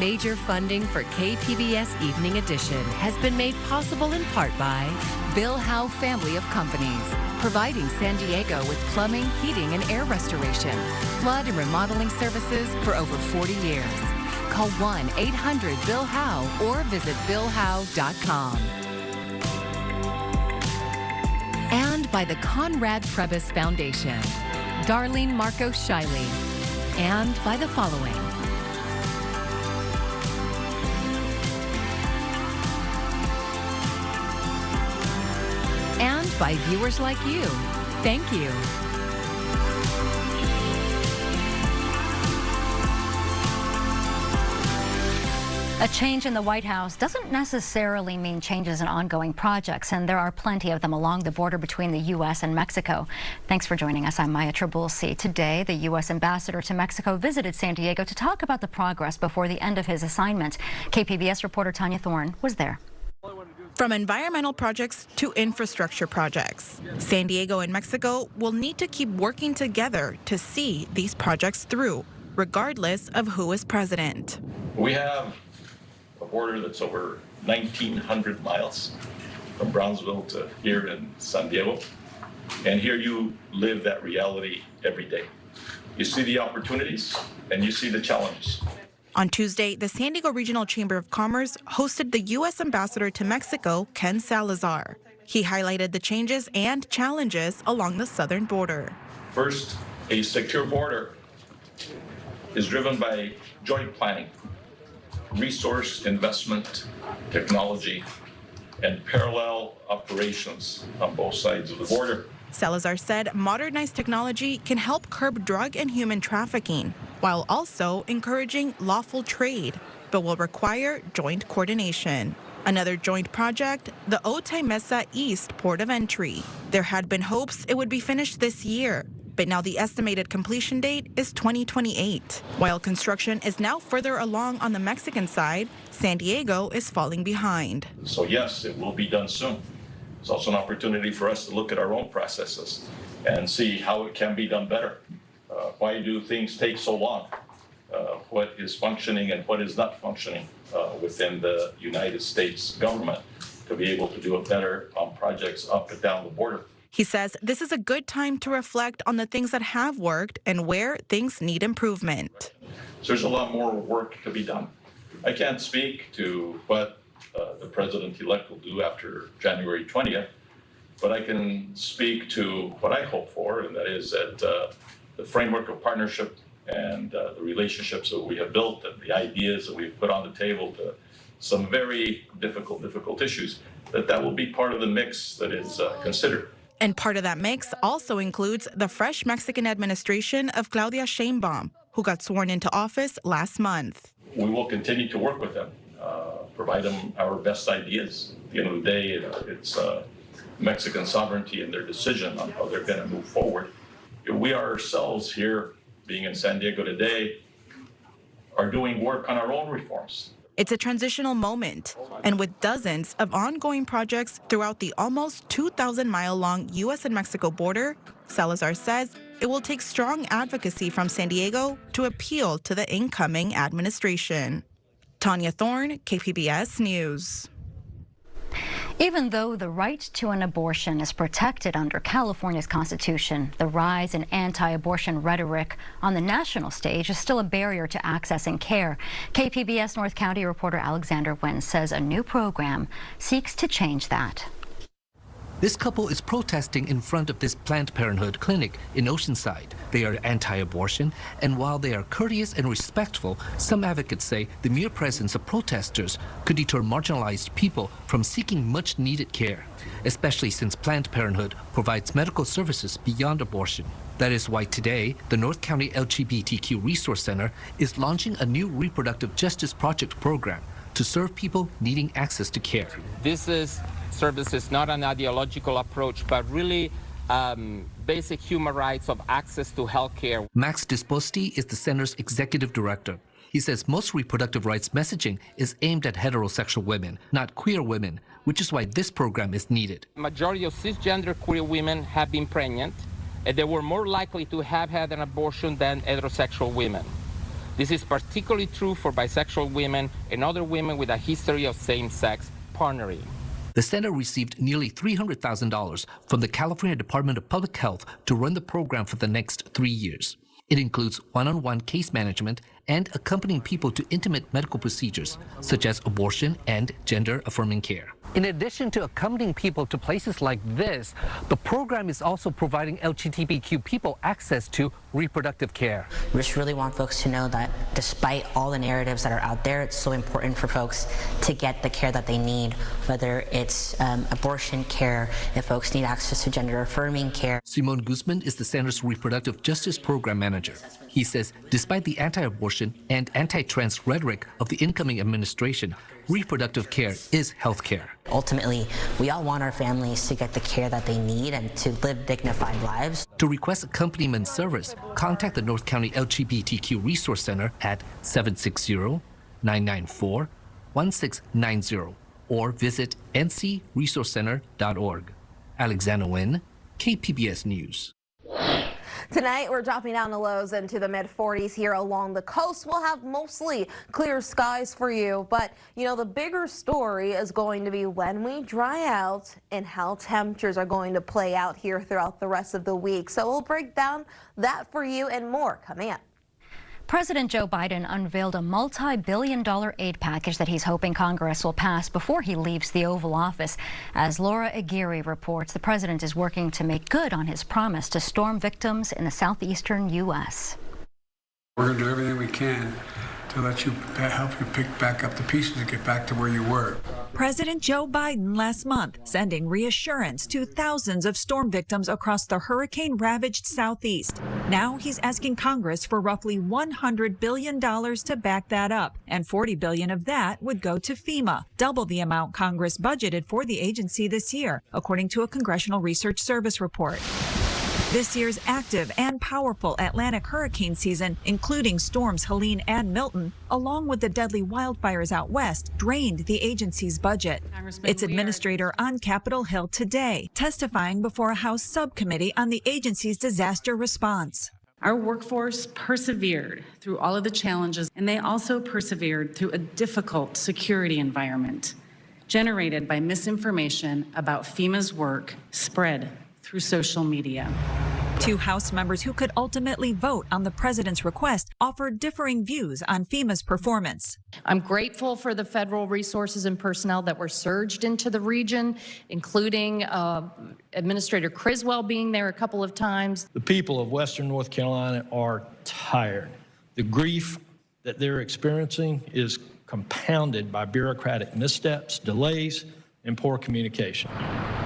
Major funding for KPBS Evening Edition has been made possible in part by Bill Howe Family of Companies, providing San Diego with plumbing, heating, and air restoration, flood and remodeling services for over 40 years. Call 1-800-BILL-HOWE or visit billhowe.com. And by the Conrad Prebys Foundation, Darlene Marcos Shiley, and by the following. And by viewers like you. Thank you. A change in the White House doesn't necessarily mean changes in ongoing projects, and there are plenty of them along the border between the U.S. and Mexico. Thanks for joining us. I'm Maya Trabulsi. Today, the U.S. ambassador to Mexico visited San Diego to talk about the progress before the end of his assignment. KPBS reporter Tanya Thorne was there. From environmental projects to infrastructure projects, San Diego and Mexico will need to keep working together to see these projects through, regardless of who is president. We have a border that's over 1,900 miles from Brownsville to here in San Diego. And here you live that reality every day. You see the opportunities and you see the challenges. On Tuesday, the San Diego Regional Chamber of Commerce hosted the U.S. ambassador to Mexico, Ken Salazar. He highlighted the changes and challenges along the southern border. First, a secure border is driven by joint planning, resource investment, technology, and parallel operations on both sides of the border. Salazar said modernized technology can help curb drug and human trafficking, while also encouraging lawful trade, but will require joint coordination. Another joint project, the Otay Mesa East Port of Entry. There had been hopes it would be finished this year, but now the estimated completion date is 2028. While construction is now further along on the Mexican side, San Diego is falling behind. So yes, it will be done soon. It's also an opportunity for us to look at our own processes and see how it can be done better. Why do things take so long? What is functioning and what is not functioning within the United States government to be able to do it better on projects up and down the border. He says this is a good time to reflect on the things that have worked and where things need improvement. So there's a lot more work to be done. I can't speak to what the president-elect will do after January 20th, but I can speak to what I hope for, and that is that the framework of partnership and the relationships that we have built and the ideas that we've put on the table to some very difficult issues, that will be part of the mix that is considered. And part of that mix also includes the fresh Mexican administration of Claudia Sheinbaum, who got sworn into office last month. We will continue to work with them, provide them our best ideas. At the end of the day, it's Mexican sovereignty and their decision on how they're going to move forward. We ourselves here, being in San Diego today, are doing work on our own reforms. It's a transitional moment, and with dozens of ongoing projects throughout the almost 2,000-mile-long U.S. and Mexico border, Salazar says it will take strong advocacy from San Diego to appeal to the incoming administration. Tanya Thorne, KPBS News. Even though the right to an abortion is protected under California's Constitution, the rise in anti-abortion rhetoric on the national stage is still a barrier to accessing care. KPBS North County reporter Alexander Wynn says a new program seeks to change that. This couple is protesting in front of this Planned Parenthood clinic in Oceanside. They are anti-abortion, and while they are courteous and respectful, some advocates say the mere presence of protesters could deter marginalized people from seeking much-needed care, especially since Planned Parenthood provides medical services beyond abortion. That is why today, the North County LGBTQ Resource Center is launching a new reproductive justice project program to serve people needing access to care. This is services, not an ideological approach, but really basic human rights of access to health care. Max Disposti is the center's executive director. He says most reproductive rights messaging is aimed at heterosexual women, not queer women, which is why this program is needed. Majority of cisgender queer women have been pregnant, and they were more likely to have had an abortion than heterosexual women. This is particularly true for bisexual women and other women with a history of same-sex partnering. The center received nearly $300,000 from the California Department of Public Health to run the program for the next 3 years. It includes one-on-one case management and accompanying people to intimate medical procedures, such as abortion and gender-affirming care. In addition to accompanying people to places like this, the program is also providing LGBTQ people access to reproductive care. We just really want folks to know that despite all the narratives that are out there, it's so important for folks to get the care that they need, whether it's abortion care, if folks need access to gender-affirming care. Simon Guzman is the center's reproductive justice program manager. He says despite the anti-abortion and anti-trans rhetoric of the incoming administration, reproductive care is health care. Ultimately, we all want our families to get the care that they need and to live dignified lives. To request accompaniment service, contact the North County LGBTQ Resource Center at 760-994-1690 or visit ncresourcecenter.org. Alexander Nguyen, KPBS News. Tonight, we're dropping down the lows into the mid-40s here along the coast. We'll have mostly clear skies for you, but you know, the bigger story is going to be when we dry out and how temperatures are going to play out here throughout the rest of the week. So we'll break down that for you and more coming up. President Joe Biden unveiled a multi-billion-dollar aid package that he's hoping Congress will pass before he leaves the Oval Office. As Laura Aguirre reports, the president is working to make good on his promise to storm victims in the southeastern U.S. We're going to do everything we can to help you pick back up the pieces and get back to where you were. President Joe Biden last month sending reassurance to thousands of storm victims across the hurricane-ravaged Southeast. Now he's asking Congress for roughly $100 billion to back that up, and $40 billion of that would go to FEMA, double the amount Congress budgeted for the agency this year, according to a Congressional Research Service report. This year's active and powerful Atlantic hurricane season, including storms Helene and Milton, along with the deadly wildfires out west, drained the agency's budget. Its administrator on Capitol Hill today, testifying before a House subcommittee on the agency's disaster response. Our workforce persevered through all of the challenges, and they also persevered through a difficult security environment generated by misinformation about FEMA's work spread through social media. Two House members who could ultimately vote on the president's request offered differing views on FEMA's performance. I'm grateful for the federal resources and personnel that were surged into the region, including Administrator Criswell being there a couple of times. The people of Western North Carolina are tired. The grief that they're experiencing is compounded by bureaucratic missteps, delays, and poor communication.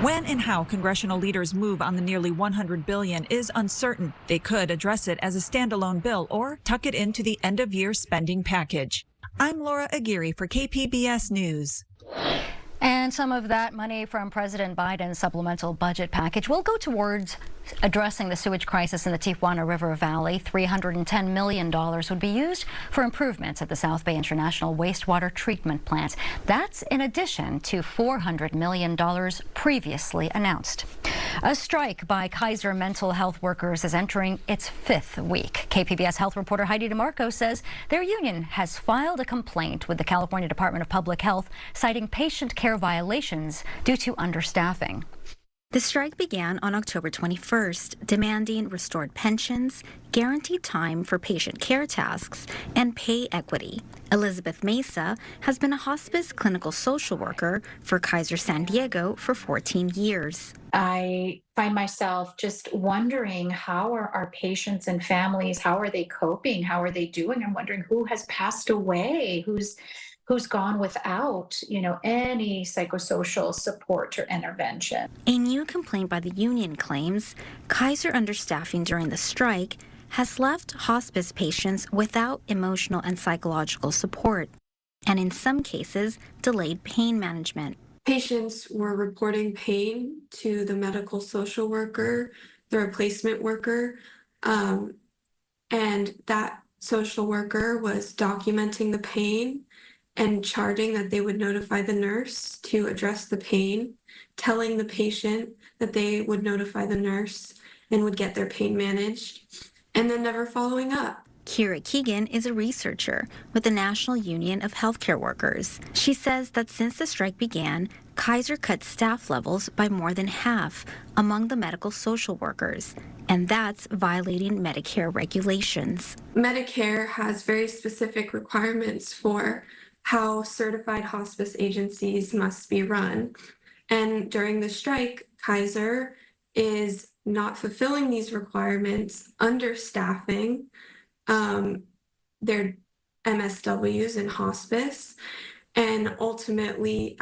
When and how congressional leaders move on the nearly $100 billion is uncertain. They could address it as a standalone bill or tuck it into the end-of-year spending package. I'm Laura Aguirre for KPBS News. And some of that money from President Biden's supplemental budget package will go towards addressing the sewage crisis in the Tijuana River Valley. $310 million would be used for improvements at the South Bay International Wastewater Treatment Plant. That's in addition to $400 million previously announced. A strike by Kaiser mental health workers is entering its 5th week. KPBS health reporter Heidi DeMarco says their union has filed a complaint with the California Department of Public Health, citing patient care violations due to understaffing. The strike began on October 21st, demanding restored pensions, guaranteed time for patient care tasks, and pay equity. Elizabeth Mesa has been a hospice clinical social worker for Kaiser San Diego for 14 years. I find myself just wondering, how are our patients and families, how are they coping? How are they doing? I'm wondering who has passed away, who's gone without, any psychosocial support or intervention. A new complaint by the union claims Kaiser understaffing during the strike has left hospice patients without emotional and psychological support, and in some cases, delayed pain management. Patients were reporting pain to the medical social worker, the replacement worker, and that social worker was documenting the pain and charting that they would notify the nurse to address the pain, telling the patient that they would notify the nurse and would get their pain managed, and then never following up. Kira Keegan is a researcher with the National Union of Healthcare Workers. She says that since the strike began, Kaiser cut staff levels by more than half among the medical social workers, and that's violating Medicare regulations. Medicare has very specific requirements for how certified hospice agencies must be run. And during the strike, Kaiser is not fulfilling these requirements, understaffing their MSWs in hospice, and ultimately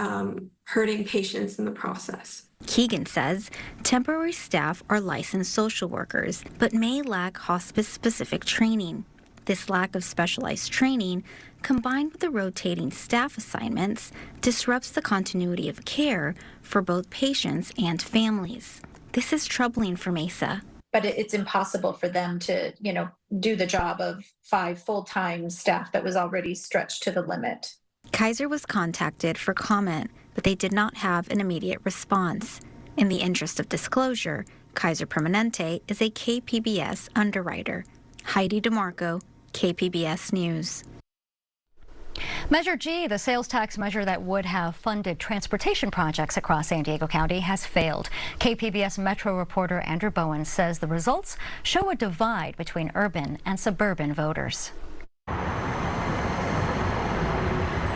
hurting patients in the process. Keegan says temporary staff are licensed social workers, but may lack hospice-specific training. This lack of specialized training, combined with the rotating staff assignments, disrupts the continuity of care for both patients and families. This is troubling for Mesa. But it's impossible for them to, do the job of 5 full-time staff that was already stretched to the limit. Kaiser was contacted for comment, but they did not have an immediate response. In the interest of disclosure, Kaiser Permanente is a KPBS underwriter. Heidi DeMarco, KPBS News. Measure G, the sales tax measure that would have funded transportation projects across San Diego County, has failed. KPBS Metro reporter Andrew Bowen says the results show a divide between urban and suburban voters.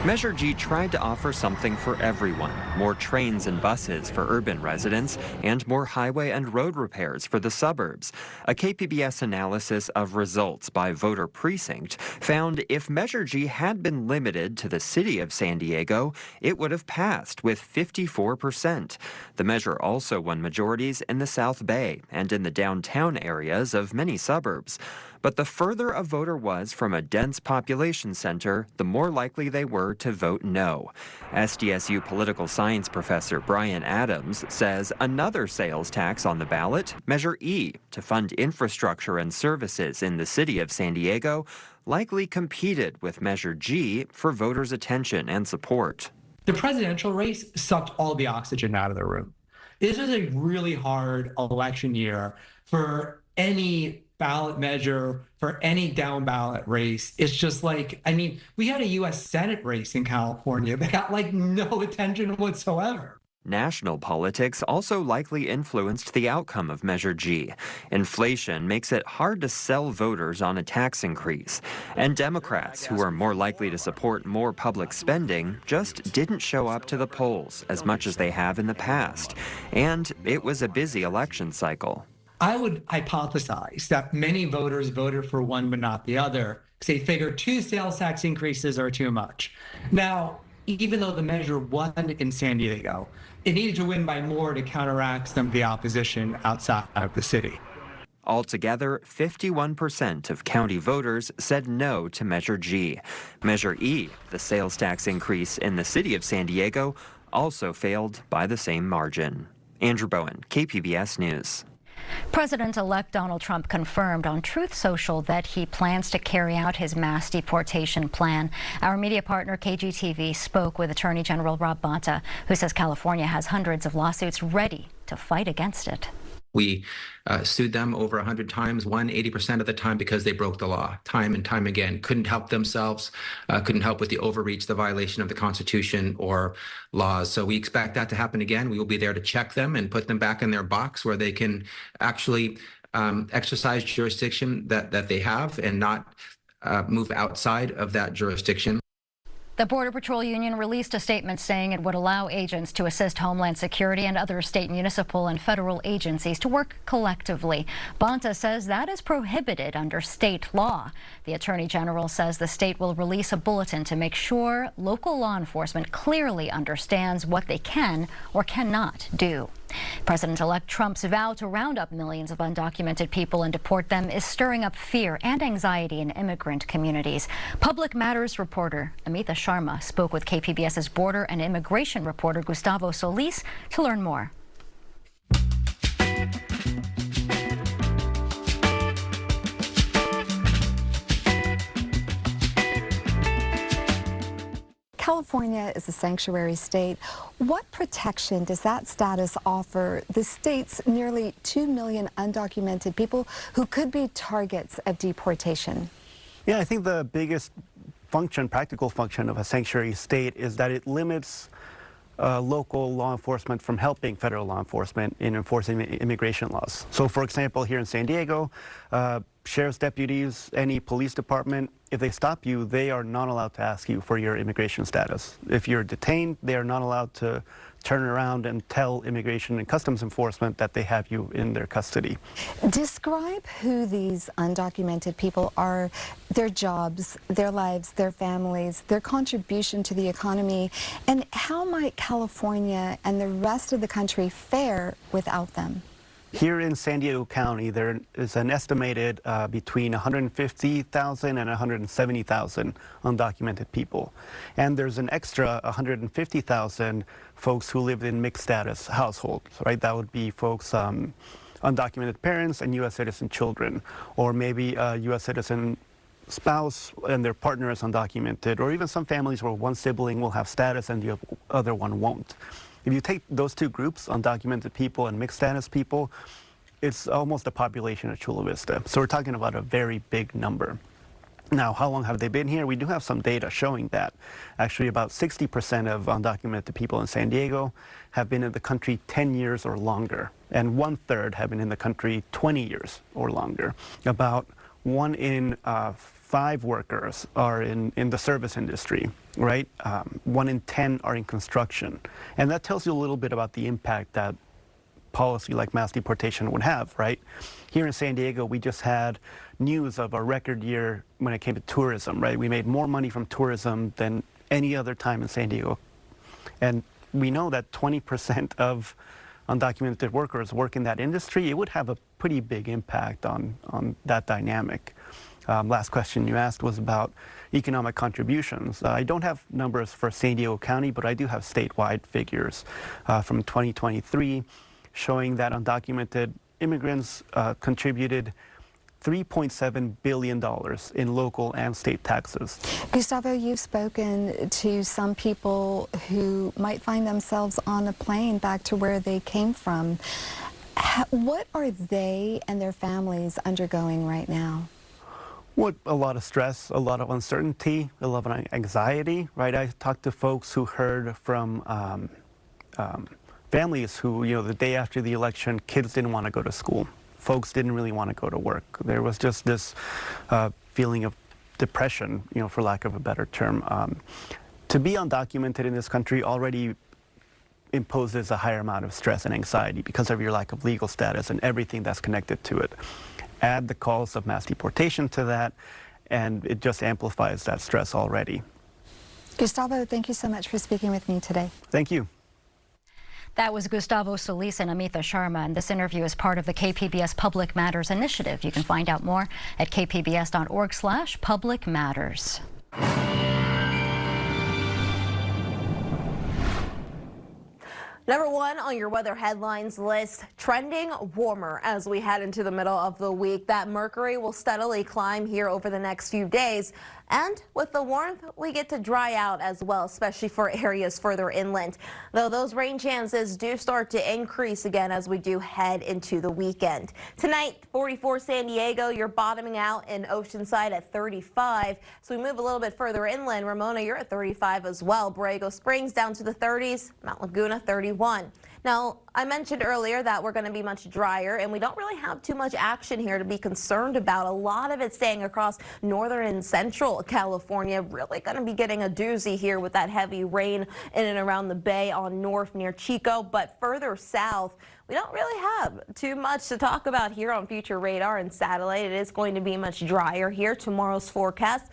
Measure G tried to offer something for everyone, more trains and buses for urban residents, and more highway and road repairs for the suburbs. A KPBS analysis of results by voter precinct found if Measure G had been limited to the city of San Diego, it would have passed with 54%. The measure also won majorities in the South Bay and in the downtown areas of many suburbs. But the further a voter was from a dense population center, the more likely they were to vote no. SDSU political science professor Brian Adams says another sales tax on the ballot, Measure E, to fund infrastructure and services in the city of San Diego, likely competed with Measure G for voters' attention and support. The presidential race sucked all the oxygen out of the room. This is a really hard election year for any ballot measure, for any down ballot race. It's just like, we had a U.S. Senate race in California that got no attention whatsoever. National politics also likely influenced the outcome of Measure G. Inflation makes it hard to sell voters on a tax increase. And Democrats, who are more likely to support more public spending, just didn't show up to the polls as much as they have in the past. And it was a busy election cycle. I would hypothesize that many voters voted for one but not the other because they figure 2 sales tax increases are too much. Now, even though the measure won in San Diego, it needed to win by more to counteract some of the opposition outside of the city. Altogether, 51% of county voters said no to Measure G. Measure E, the sales tax increase in the city of San Diego, also failed by the same margin. Andrew Bowen, KPBS News. President-elect Donald Trump confirmed on Truth Social that he plans to carry out his mass deportation plan. Our media partner KGTV spoke with Attorney General Rob Bonta, who says California has hundreds of lawsuits ready to fight against it. We sued them over 100 times, won 80% of the time because they broke the law time and time again. Couldn't help themselves, couldn't help with the overreach, the violation of the Constitution or laws. So we expect that to happen again. We will be there to check them and put them back in their box where they can actually exercise jurisdiction that they have and not move outside of that jurisdiction. The Border Patrol Union released a statement saying it would allow agents to assist Homeland Security and other state, municipal, and federal agencies to work collectively. Bonta says that is prohibited under state law. The Attorney General says the state will release a bulletin to make sure local law enforcement clearly understands what they can or cannot do. President-elect Trump's vow to round up millions of undocumented people and deport them is stirring up fear and anxiety in immigrant communities. Public Matters reporter Amita Sharma spoke with KPBS's border and immigration reporter Gustavo Solis to learn more. California is a sanctuary state. What protection does that status offer the state's nearly 2 million undocumented people who could be targets of deportation? Yeah, I think the biggest practical function of a sanctuary state is that it limits local law enforcement from helping federal law enforcement in enforcing immigration laws. So for example, here in San Diego, sheriff's deputies, any police department, if they stop you, they are not allowed to ask you for your immigration status. If you're detained, they are not allowed to turn around and tell Immigration and Customs Enforcement that they have you in their custody. Describe who these undocumented people are, their jobs, their lives, their families, their contribution to the economy, and how might California and the rest of the country fare without them? Here in San Diego County, there is an estimated between 150,000 and 170,000 undocumented people. And there's an extra 150,000 folks who live in mixed status households, right? That would be folks, undocumented parents and U.S. citizen children, or maybe a U.S. citizen spouse and their partner is undocumented, or even some families where one sibling will have status and the other one won't. If you take those two groups, undocumented people and mixed status people, it's almost the population of Chula Vista. So we're talking about a very big number. Now, how long have they been here? We do have some data showing that. Actually, about 60% of undocumented people in San Diego have been in the country 10 years or longer, and 1/3 have been in the country 20 years or longer. About 1 in 5 workers are in the service industry, right? 1 in 10 are in construction. And that tells you a little bit about the impact that policy like mass deportation would have, right? Here in San Diego, we just had news of a record year when it came to tourism, right? We made more money from tourism than any other time in San Diego. And we know that 20% of undocumented workers work in that industry. It would have a pretty big impact on that dynamic. Last question you asked was about economic contributions. I don't have numbers for San Diego County, but I do have statewide figures from 2023 showing that undocumented immigrants contributed $3.7 billion in local and state taxes. Gustavo, you've spoken to some people who might find themselves on a plane back to where they came from. What are they and their families undergoing right now? A lot of stress, a lot of uncertainty, a lot of anxiety, right? I talked to folks who heard from families who, the day after the election, kids didn't want to go to school. Folks didn't really want to go to work. There was just this feeling of depression, for lack of a better term. To be undocumented in this country already imposes a higher amount of stress and anxiety because of your lack of legal status and everything that's connected to it. Add the calls of mass deportation to that, and it just amplifies that stress already. Gustavo, thank you so much for speaking with me today. Thank you. That was Gustavo Solis and Amita Sharma, and this interview is part of the KPBS Public Matters Initiative. You can find out more at kpbs.org/Public Matters. Number 1 on your weather headlines list, trending warmer as we head into the middle of the week. That mercury will steadily climb here over the next few days. And with the warmth, we get to dry out as well, especially for areas further inland. Though those rain chances do start to increase again as we do head into the weekend. Tonight, 44 San Diego, you're bottoming out in Oceanside at 35. So we move a little bit further inland. Ramona, you're at 35 as well. Borrego Springs down to the 30s. Mount Laguna, 31. Now, I mentioned earlier that we're going to be much drier, and we don't really have too much action here to be concerned about. A lot of it staying across northern and central California. Really going to be getting a doozy here with that heavy rain in and around the bay on north near Chico. But further south, we don't really have too much to talk about here on future radar and satellite. It is going to be much drier here. Tomorrow's forecast.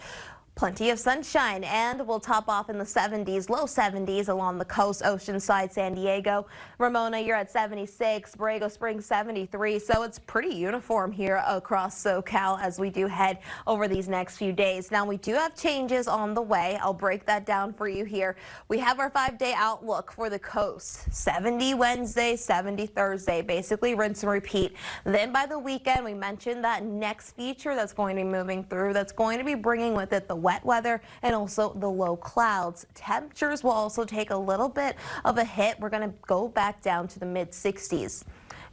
Plenty of sunshine, and we'll top off in the 70s, low 70s along the coast, Oceanside, San Diego. Ramona, you're at 76, Borrego Springs 73, so it's pretty uniform here across SoCal as we do head over these next few days. Now, we do have changes on the way. I'll break that down for you here. We have our 5-day outlook for the coast. 70 Wednesday, 70 Thursday, basically rinse and repeat. Then by the weekend, we mentioned that next feature that's going to be moving through, that's going to be bringing with it the wet weather and also the low clouds. Temperatures will also take a little bit of a hit. We're going to go back down to the mid 60s.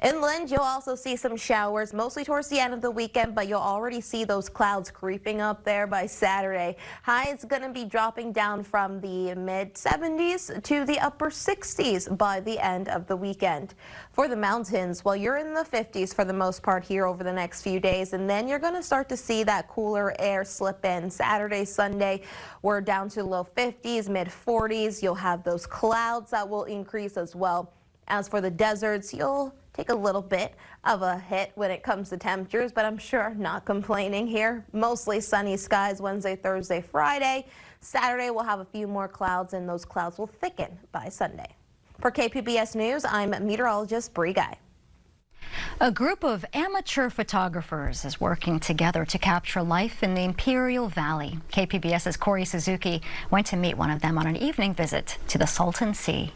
Inland, you'll also see some showers, mostly towards the end of the weekend, but you'll already see those clouds creeping up there by Saturday. Highs going to be dropping down from the mid-70s to the upper 60s by the end of the weekend. For the mountains, well, you're in the 50s for the most part here over the next few days, and then you're going to start to see that cooler air slip in. Saturday, Sunday, we're down to low 50s, mid 40s. You'll have those clouds that will increase as well. As for the deserts, you'll take a little bit of a hit when it comes to temperatures, but I'm sure not complaining here. Mostly sunny skies Wednesday, Thursday, Friday. Saturday, we'll have a few more clouds, and those clouds will thicken by Sunday. For KPBS News, I'm meteorologist Bree Guy. A group of amateur photographers is working together to capture life in the Imperial Valley. KPBS's Corey Suzuki went to meet one of them on an evening visit to the Salton Sea.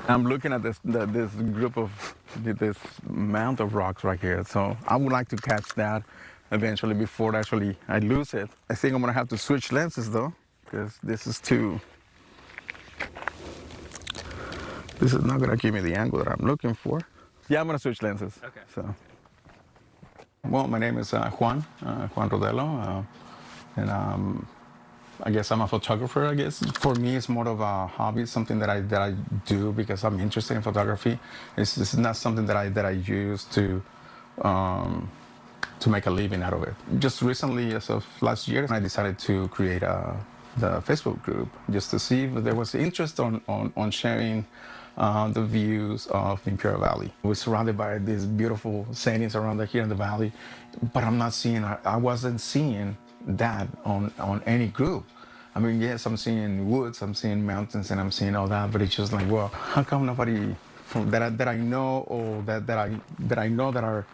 I'm looking at this group of this mound of rocks right here. So I would like to catch that eventually before actually I lose it. I think I'm gonna have to switch lenses though, because this is not gonna give me the angle that I'm looking for. Yeah, I'm gonna switch lenses. Okay. So, well, my name is Juan Rodelo, and I guess I'm a photographer. I guess for me, it's more of a hobby, something that I do because I'm interested in photography. It's not something that I use to make a living out of it. Just recently, as of last year, I decided to create the Facebook group just to see if there was interest on sharing the views of the Imperial Valley. We're surrounded by these beautiful settings around here in the valley, but I wasn't seeing that on any group. I mean, yes, I'm seeing woods, I'm seeing mountains, and I'm seeing all that, but it's just like, well, how come nobody that I know or that I know that are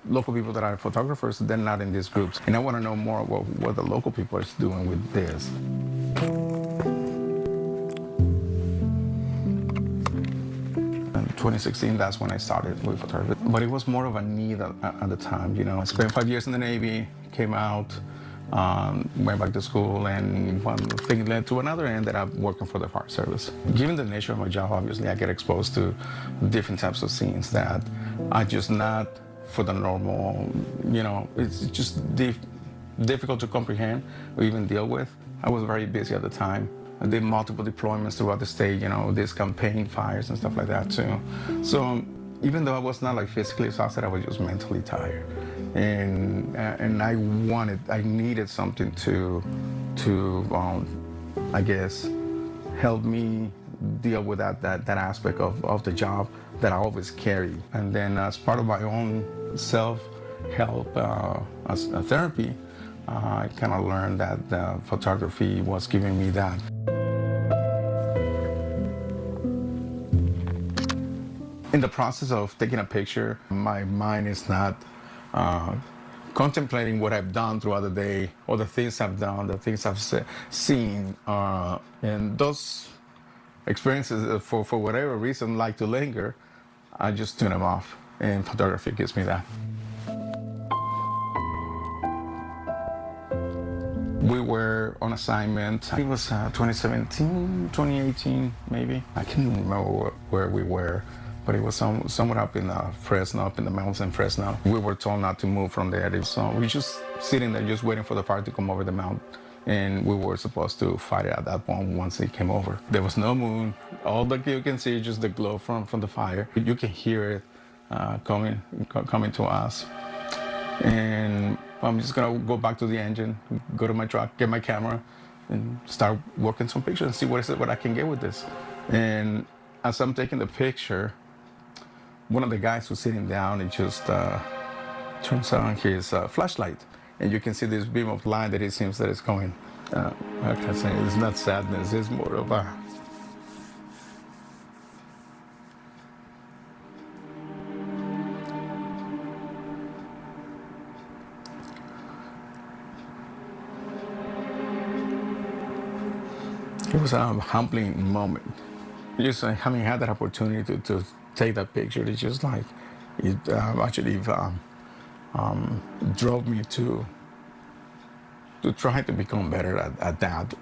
local people that are photographers, they're not in these groups? And I want to know more about what the local people are doing with this. In 2016, that's when I started with photography. But it was more of a need at the time, you know. I spent 5 years in the Navy, came out, went back to school, and one thing led to another, and ended up working for the Fire Service. Given the nature of my job, obviously, I get exposed to different types of scenes that are just not for the normal, you know, it's just difficult to comprehend or even deal with. I was very busy at the time. I did multiple deployments throughout the state, you know, this campaign fires and stuff like that too. So even though I was not like physically exhausted, I was just mentally tired. And I needed something to I guess, help me deal with that aspect of the job that I always carry. And then as part of my own self-help as a therapy, I kind of learned that photography was giving me that. In the process of taking a picture, my mind is not contemplating what I've done throughout the day or the things I've done, the things I've seen. And those experiences, for whatever reason, like to linger, I just tune them off. And photography gives me that. We were on assignment, it was 2017, 2018, maybe. I can't even remember where we were, but it was somewhere up in Fresno, up in the mountains in Fresno. We were told not to move from there, so we were just sitting there, just waiting for the fire to come over the mountain. And we were supposed to fight it at that point once it came over. There was no moon. All that you can see is just the glow from the fire. You can hear it coming to us. And I'm just gonna go back to the engine, go to my truck, get my camera, and start working some pictures and see what I can get with this. And as I'm taking the picture, one of the guys who's sitting down, he just turns on his flashlight, and you can see this beam of light that it seems that it's going. I can say it's not sadness; it's more of a. It was a humbling moment. Just having had that opportunity to take that picture, it's just like, it actually drove me to try to become better at that.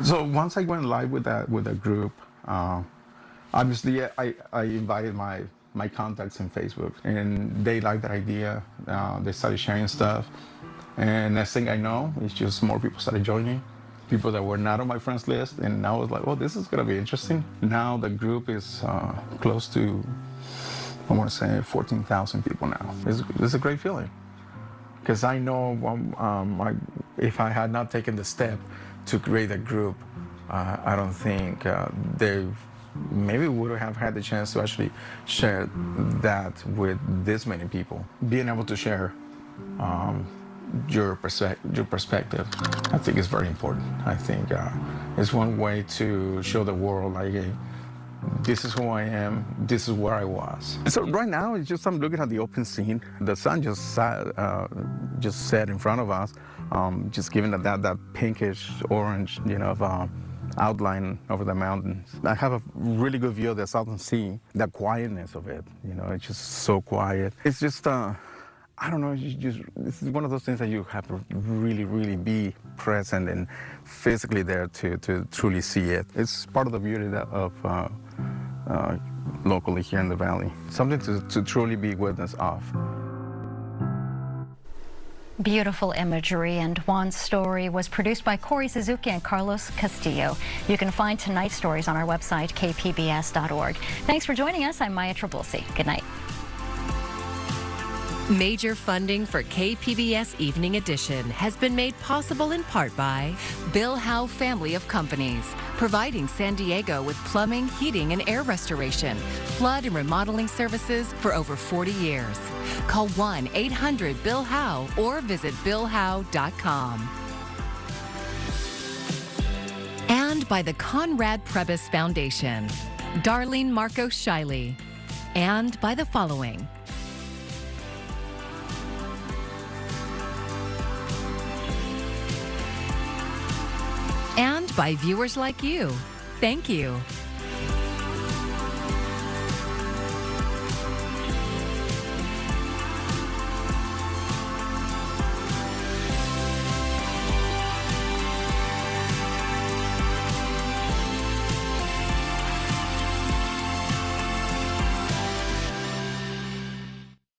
So once I went live with that group, Obviously, I invited my contacts in Facebook, and they liked that idea. They started sharing stuff, and next thing I know, it's just more people started joining, people that were not on my friends list, and I was like, well, this is gonna be interesting. Now the group is close to, I want to say 14,000 people now. It's a great feeling, because I know if I had not taken the step to create a group, I don't think they maybe would have had the chance to actually share that with this many people. Being able to share your perspective, I think is very important. I think it's one way to show the world, like, hey, this is who I am, this is where I was. So right now, it's just I'm looking at the open scene. The sun just set in front of us, just giving that pinkish orange, outline over the mountains. I have a really good view of the Southern Sea, the quietness of it. It's just so quiet. It's just, I don't know, this is one of those things that you have to really, really be present and physically there to truly see it. It's part of the beauty of locally here in the valley. Something to truly be witness of. Beautiful imagery, and Juan's story was produced by Corey Suzuki and Carlos Castillo. You can find tonight's stories on our website, kpbs.org. Thanks for joining us. I'm Maya Trabulsi. Good night. Major funding for KPBS Evening Edition has been made possible in part by Bill Howe Family of Companies, providing San Diego with plumbing, heating, and air restoration, flood and remodeling services for over 40 years. Call 1-800-BILL-HOWE or visit billhowe.com. And by the Conrad Prebys Foundation, Darlene Marcos Shiley, and by the following: and by viewers like you. Thank you.